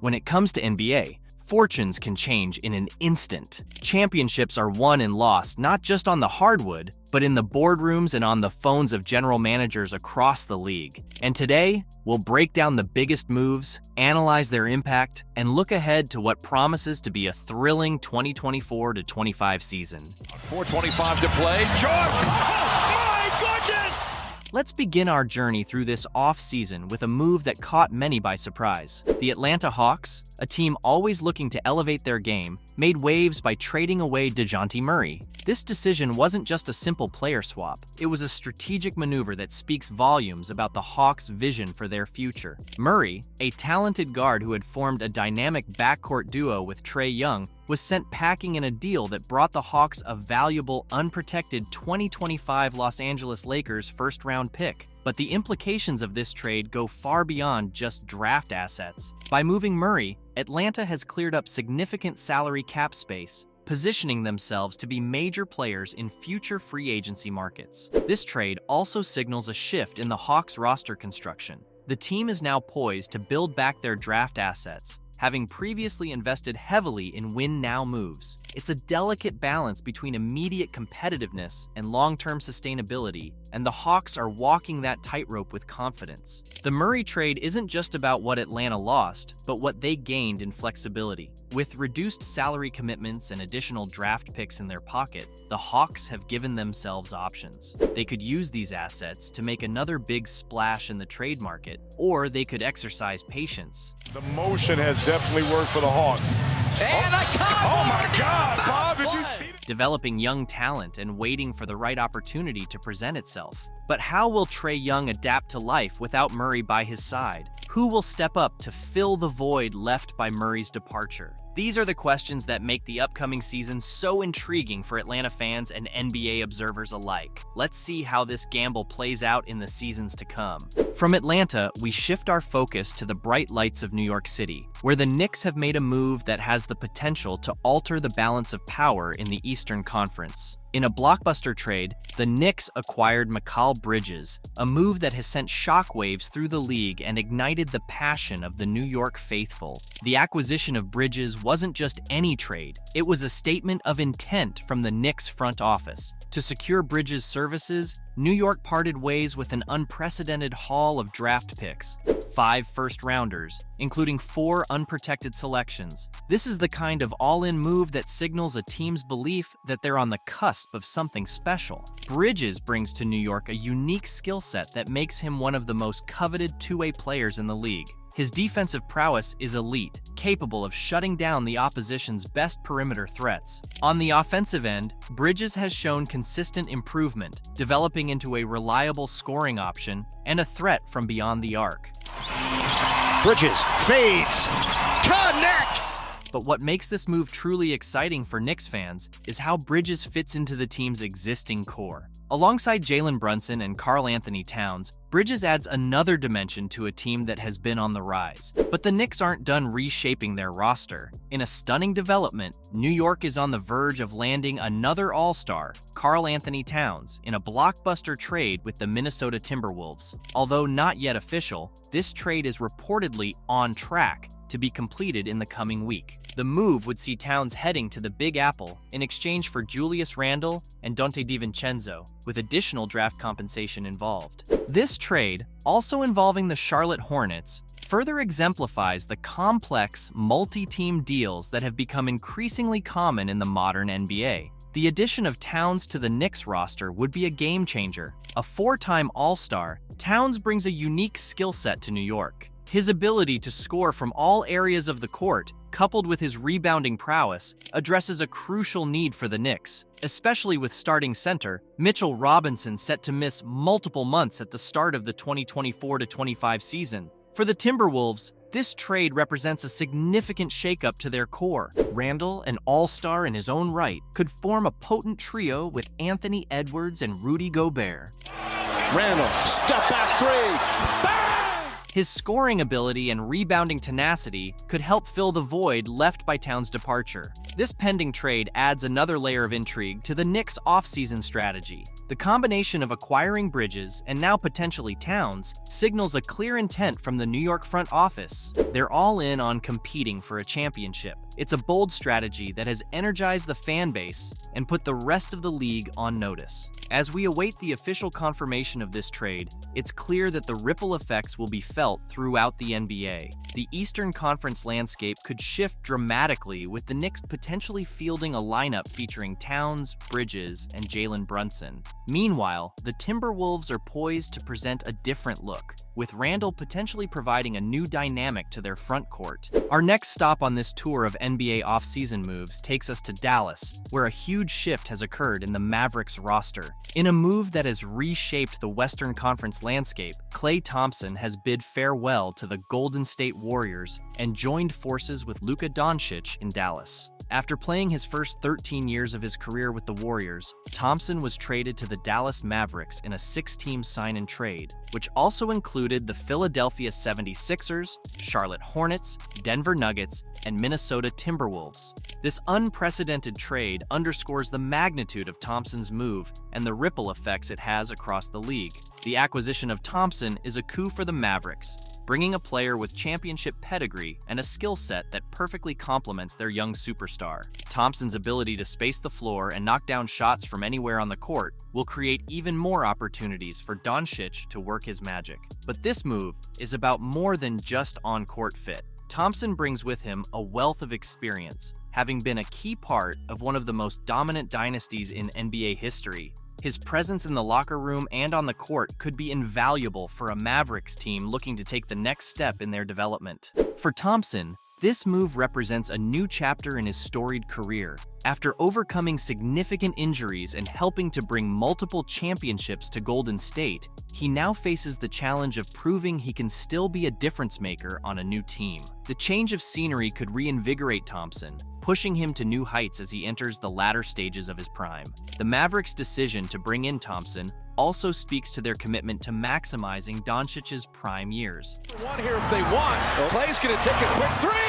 When it comes to NBA, fortunes can change in an instant. Championships are won and lost not just on the hardwood, but in the boardrooms and on the phones of general managers across the league. And today, we'll break down the biggest moves, analyze their impact, and look ahead to what promises to be a thrilling 2024-25 season. 4:25 to play. Short! Oh, my goodness! Let's begin our journey through this off-season with a move that caught many by surprise. The Atlanta Hawks, a team always looking to elevate their game, made waves by trading away DeJounte Murray. This decision wasn't just a simple player swap. It was a strategic maneuver that speaks volumes about the Hawks' vision for their future. Murray, a talented guard who had formed a dynamic backcourt duo with Trae Young, was sent packing in a deal that brought the Hawks a valuable, unprotected 2025 Los Angeles Lakers first-round pick. But the implications of this trade go far beyond just draft assets. By moving Murray, Atlanta has cleared up significant salary cap space, positioning themselves to be major players in future free agency markets. This trade also signals a shift in the Hawks' roster construction. The team is now poised to build back their draft assets, having previously invested heavily in win-now moves. It's a delicate balance between immediate competitiveness and long-term sustainability, and the Hawks are walking that tightrope with confidence. The Murray trade isn't just about what Atlanta lost, but what they gained in flexibility. With reduced salary commitments and additional draft picks in their pocket, the Hawks have given themselves options. They could use these assets to make another big splash in the trade market, or they could exercise patience. The motion has definitely worked for the Hawks. And a cut! Oh my God, Bob, did you see that? Developing young talent and waiting for the right opportunity to present itself. But how will Trae Young adapt to life without Murray by his side? Who will step up to fill the void left by Murray's departure? These are the questions that make the upcoming season so intriguing for Atlanta fans and NBA observers alike. Let's see how this gamble plays out in the seasons to come. From Atlanta, we shift our focus to the bright lights of New York City, where the Knicks have made a move that has the potential to alter the balance of power in the Eastern Conference. In a blockbuster trade, the Knicks acquired Mikal Bridges, a move that has sent shockwaves through the league and ignited the passion of the New York faithful. The acquisition of Bridges wasn't just any trade, it was a statement of intent from the Knicks front office. To secure Bridges' services, New York parted ways with an unprecedented haul of draft picks, 5 first-rounders, including 4 unprotected selections. This is the kind of all-in move that signals a team's belief that they're on the cusp of something special. Bridges brings to New York a unique skill set that makes him one of the most coveted two-way players in the league. His defensive prowess is elite, capable of shutting down the opposition's best perimeter threats. On the offensive end, Bridges has shown consistent improvement, developing into a reliable scoring option and a threat from beyond the arc. Bridges fades, connects. But what makes this move truly exciting for Knicks fans is how Bridges fits into the team's existing core. Alongside Jalen Brunson and Karl Anthony Towns, Bridges adds another dimension to a team that has been on the rise. But the Knicks aren't done reshaping their roster. In a stunning development, New York is on the verge of landing another all-star, Karl Anthony Towns, in a blockbuster trade with the Minnesota Timberwolves. Although not yet official, this trade is reportedly on track to be completed in the coming week. The move would see Towns heading to the Big Apple in exchange for Julius Randle and Donte DiVincenzo, with additional draft compensation involved. This trade, also involving the Charlotte Hornets, further exemplifies the complex, multi-team deals that have become increasingly common in the modern NBA. The addition of Towns to the Knicks roster would be a game changer. A 4-time All-Star, Towns brings a unique skill set to New York. His ability to score from all areas of the court, coupled with his rebounding prowess, addresses a crucial need for the Knicks, especially with starting center Mitchell Robinson set to miss multiple months at the start of the 2024-25 season. For the Timberwolves, this trade represents a significant shakeup to their core. Randle, an all-star in his own right, could form a potent trio with Anthony Edwards and Rudy Gobert. Randle, step back three. Bang! His scoring ability and rebounding tenacity could help fill the void left by Towns' departure. This pending trade adds another layer of intrigue to the Knicks' offseason strategy. The combination of acquiring Bridges and now potentially Towns signals a clear intent from the New York front office. They're all in on competing for a championship. It's a bold strategy that has energized the fan base and put the rest of the league on notice. As we await the official confirmation of this trade, it's clear that the ripple effects will be felt throughout the NBA. The Eastern Conference landscape could shift dramatically, with the Knicks potentially fielding a lineup featuring Towns, Bridges, and Jalen Brunson. Meanwhile, the Timberwolves are poised to present a different look, with Randle potentially providing a new dynamic to their front court. Our next stop on this tour of NBA offseason moves takes us to Dallas, where a huge shift has occurred in the Mavericks roster. In a move that has reshaped the Western Conference landscape, Klay Thompson has bid farewell to the Golden State Warriors and joined forces with Luka Doncic in Dallas. After playing his first 13 years of his career with the Warriors, Thompson was traded to the Dallas Mavericks in a 6-team sign-and-trade, which also included the Philadelphia 76ers, Charlotte Hornets, Denver Nuggets, and Minnesota Timberwolves. This unprecedented trade underscores the magnitude of Thompson's move and the ripple effects it has across the league. The acquisition of Thompson is a coup for the Mavericks, bringing a player with championship pedigree and a skill set that perfectly complements their young superstar. Thompson's ability to space the floor and knock down shots from anywhere on the court will create even more opportunities for Doncic to work his magic. But this move is about more than just on-court fit. Thompson brings with him a wealth of experience, having been a key part of one of the most dominant dynasties in NBA history. His presence in the locker room and on the court could be invaluable for a Mavericks team looking to take the next step in their development. For Thompson, this move represents a new chapter in his storied career. After overcoming significant injuries and helping to bring multiple championships to Golden State, he now faces the challenge of proving he can still be a difference maker on a new team. The change of scenery could reinvigorate Thompson, pushing him to new heights as he enters the latter stages of his prime. The Mavericks' decision to bring in Thompson also speaks to their commitment to maximizing Doncic's prime years. One here if they want. Clay's going to take a quick three.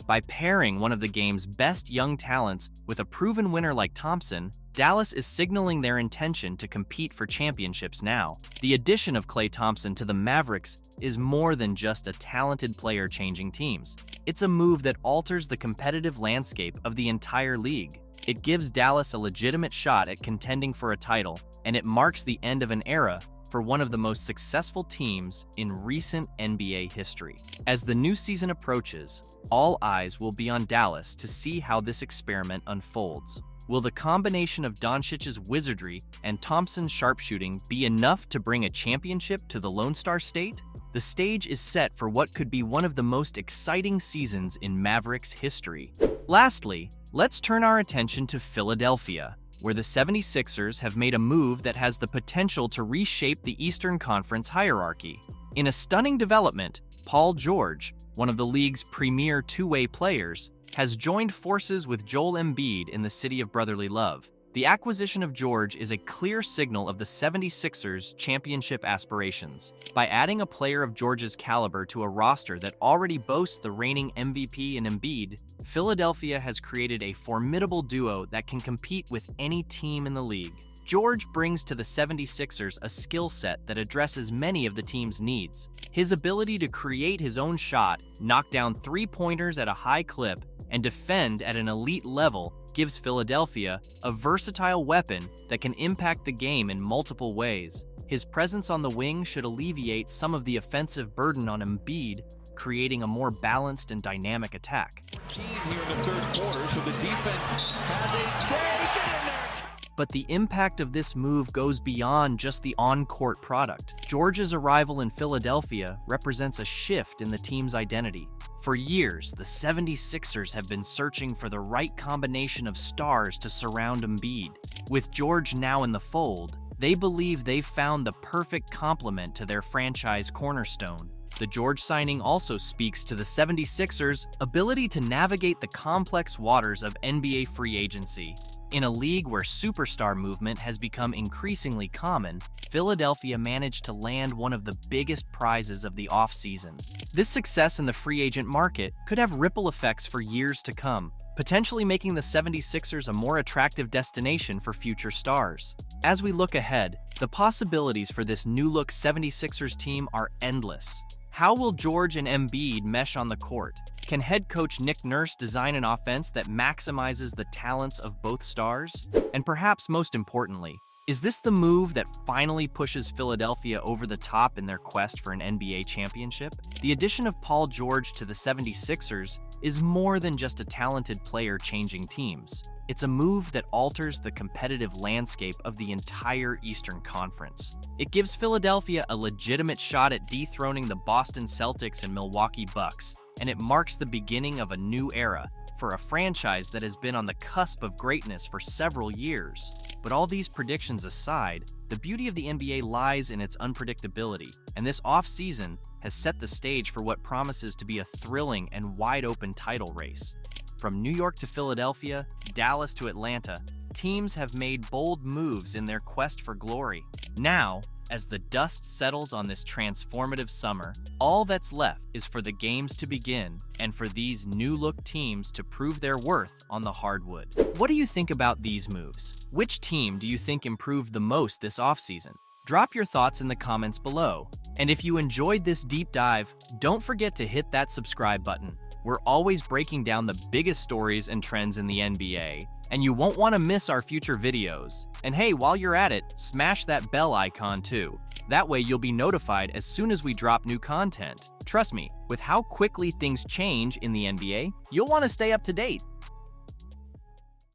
By pairing one of the game's best young talents with a proven winner like Thompson, Dallas is signaling their intention to compete for championships now. The addition of Klay Thompson to the Mavericks is more than just a talented player changing teams. It's a move that alters the competitive landscape of the entire league. It gives Dallas a legitimate shot at contending for a title, and it marks the end of an era for one of the most successful teams in recent NBA history. As the new season approaches, all eyes will be on Dallas to see how this experiment unfolds. Will the combination of Doncic's wizardry and Thompson's sharpshooting be enough to bring a championship to the Lone Star State? The stage is set for what could be one of the most exciting seasons in Mavericks history. Lastly, let's turn our attention to Philadelphia, where the 76ers have made a move that has the potential to reshape the Eastern Conference hierarchy. In a stunning development, Paul George, one of the league's premier two-way players, has joined forces with Joel Embiid in the city of brotherly love. The acquisition of George is a clear signal of the 76ers' championship aspirations. By adding a player of George's caliber to a roster that already boasts the reigning MVP in Embiid, Philadelphia has created a formidable duo that can compete with any team in the league. George brings to the 76ers a skill set that addresses many of the team's needs. His ability to create his own shot, knock down three-pointers at a high clip, and defend at an elite level gives Philadelphia a versatile weapon that can impact the game in multiple ways. His presence on the wing should alleviate some of the offensive burden on Embiid, creating a more balanced and dynamic attack. Team here in the third quarter, so the defense has a say. Get in there. But the impact of this move goes beyond just the on-court product. George's arrival in Philadelphia represents a shift in the team's identity. For years, the 76ers have been searching for the right combination of stars to surround Embiid. With George now in the fold, they believe they've found the perfect complement to their franchise cornerstone. The George signing also speaks to the 76ers' ability to navigate the complex waters of NBA free agency. In a league where superstar movement has become increasingly common, Philadelphia managed to land one of the biggest prizes of the offseason. This success in the free agent market could have ripple effects for years to come, potentially making the 76ers a more attractive destination for future stars. As we look ahead, the possibilities for this new-look 76ers team are endless. How will George and Embiid mesh on the court? Can head coach Nick Nurse design an offense that maximizes the talents of both stars? And perhaps most importantly, is this the move that finally pushes Philadelphia over the top in their quest for an NBA championship? The addition of Paul George to the 76ers is more than just a talented player changing teams. It's a move that alters the competitive landscape of the entire Eastern Conference. It gives Philadelphia a legitimate shot at dethroning the Boston Celtics and Milwaukee Bucks, and it marks the beginning of a new era for a franchise that has been on the cusp of greatness for several years. But all these predictions aside, the beauty of the NBA lies in its unpredictability, and this offseason has set the stage for what promises to be a thrilling and wide-open title race. From New York to Philadelphia, Dallas to Atlanta, teams have made bold moves in their quest for glory. Now, as the dust settles on this transformative summer, all that's left is for the games to begin and for these new-look teams to prove their worth on the hardwood. What do you think about these moves? Which team do you think improved the most this offseason? Drop your thoughts in the comments below. And if you enjoyed this deep dive, don't forget to hit that subscribe button. We're always breaking down the biggest stories and trends in the NBA, and you won't want to miss our future videos. And hey, while you're at it, smash that bell icon too. That way you'll be notified as soon as we drop new content. Trust me, with how quickly things change in the NBA, you'll want to stay up to date.